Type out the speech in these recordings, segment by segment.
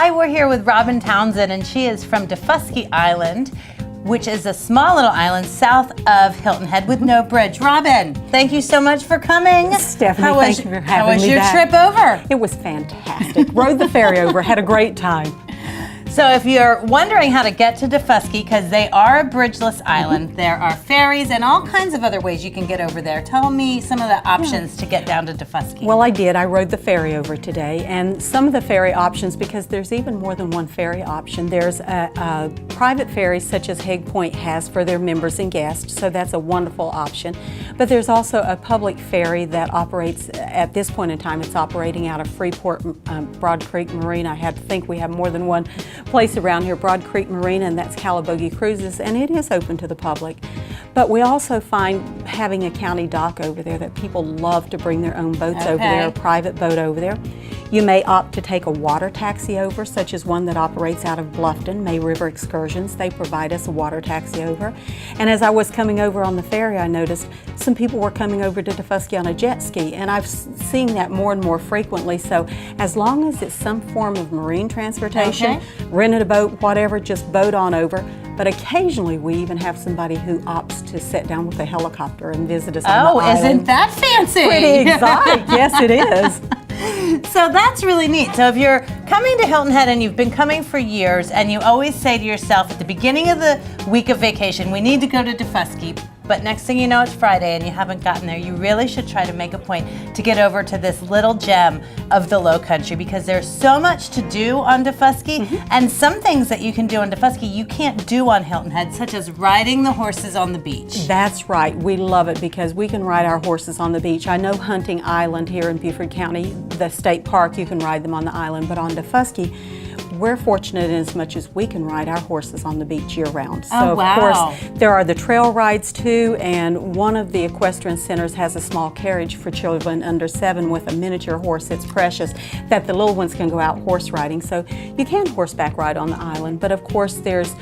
Hi, we're here with Robin Townsend, and she is from Daufuskie Island, which is a small little island south of Hilton Head with no bridge. Robin, thank you so much for coming. Stephanie, thank you for having me back. How was your trip over? It was fantastic. Rode the ferry over, had a great time. So if you're wondering how to get to Daufuskie, because they are a bridgeless island, there are ferries and all kinds of other ways you can get over there. Tell me some of the options to get down to Daufuskie. Well, I did. I rode the ferry over today, and some of the ferry options, because there's even more than one ferry option. There's a private ferry such as Hague Point has for their members and guests, so that's a wonderful option. But there's also a public ferry that operates, at this point in time, it's operating out of Freeport Broad Creek Marina. I have to think we have more than one place around here, Broad Creek Marina, and that's Calabogie Cruises, and it is open to the public. But we also find having a county dock over there that people love to bring their own boats over there, a private boat over there. You may opt to take a water taxi over, such as one that operates out of Bluffton, May River Excursions. They provide us a water taxi over. And as I was coming over on the ferry, I noticed some people were coming over to Daufuskie on a jet ski, and I've seen that more and more frequently. So as long as it's some form of marine transportation, rented a boat, whatever, just boat on over. But occasionally we even have somebody who opts to sit down with a helicopter and visit us on the island. Oh, isn't that fancy? Pretty exotic, yes it is. So that's really neat. So if you're coming to Hilton Head and you've been coming for years and you always say to yourself at the beginning of the week of vacation, we need to go to Daufuskie, but next thing you know it's Friday and you haven't gotten there, you really should try to make a point to get over to this little gem of the Low Country, because there's so much to do on Daufuskie, and some things that you can do on Daufuskie you can't do on Hilton Head, such as riding the horses on the beach. That's right. We love it because we can ride our horses on the beach. I know Hunting Island here in Beaufort County, the state park, you can ride them on the island, but on Daufuskie, we're fortunate in as much as we can ride our horses on the beach year-round. So of course, there are the trail rides too, and one of the equestrian centers has a small carriage for children under 7 with a miniature horse. It's precious that the little ones can go out horse riding. So you can horseback ride on the island, but of course there's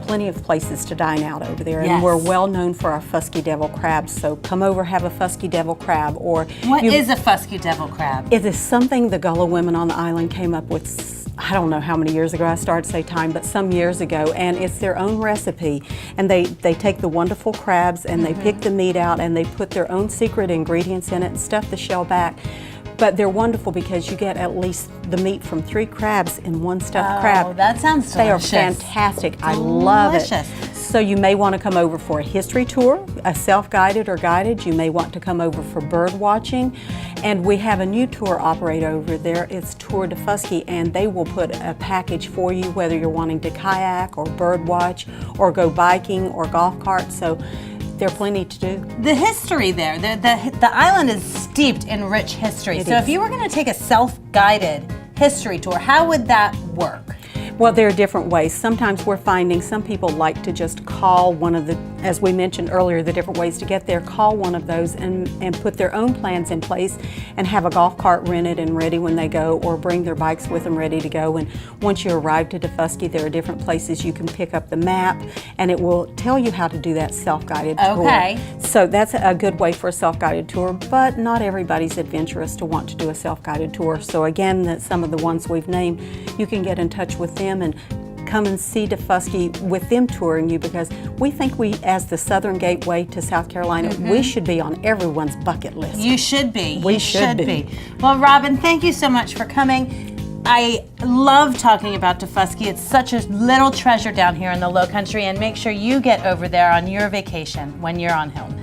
plenty of places to dine out over there, and we're well known for our Fuskie Devil crabs. So come over, have a Fuskie Devil crab. Or what is a Fuskie Devil crab? It is something the Gullah women on the island came up with. I don't know how many years ago, I started to say time, but some years ago, and it's their own recipe. And they take the wonderful crabs and they pick the meat out and they put their own secret ingredients in it and stuff the shell back. But they're wonderful because you get at least the meat from 3 crabs in one stuffed crab. Oh, that sounds delicious. They are fantastic. I love it. So you may want to come over for a history tour, a self-guided or guided. You may want to come over for bird watching. And we have a new tour operator over there. It's Tour Daufuskie, and they will put a package for you, whether you're wanting to kayak or bird watch or go biking or golf cart. So there's plenty to do. The history there, the island is steeped in rich history. So if you were going to take a self-guided history tour, how would that work? Well, there are different ways. Sometimes we're finding some people like to just call one of the, as we mentioned earlier, the different ways to get there, call one of those and put their own plans in place and have a golf cart rented and ready when they go, or bring their bikes with them ready to go. And once you arrive to Daufuskie, there are different places you can pick up the map, and it will tell you how to do that self-guided tour. So that's a good way for a self-guided tour, but not everybody's adventurous to want to do a self-guided tour. So again, some of the ones we've named, you can get in touch with them and come and see Daufuskie with them touring you, because we think we, as the Southern Gateway to South Carolina, we should be on everyone's bucket list. You should be. We should be. Well, Robin, thank you so much for coming. I love talking about Daufuskie. It's such a little treasure down here in the Low Country, and make sure you get over there on your vacation when you're on Hilton.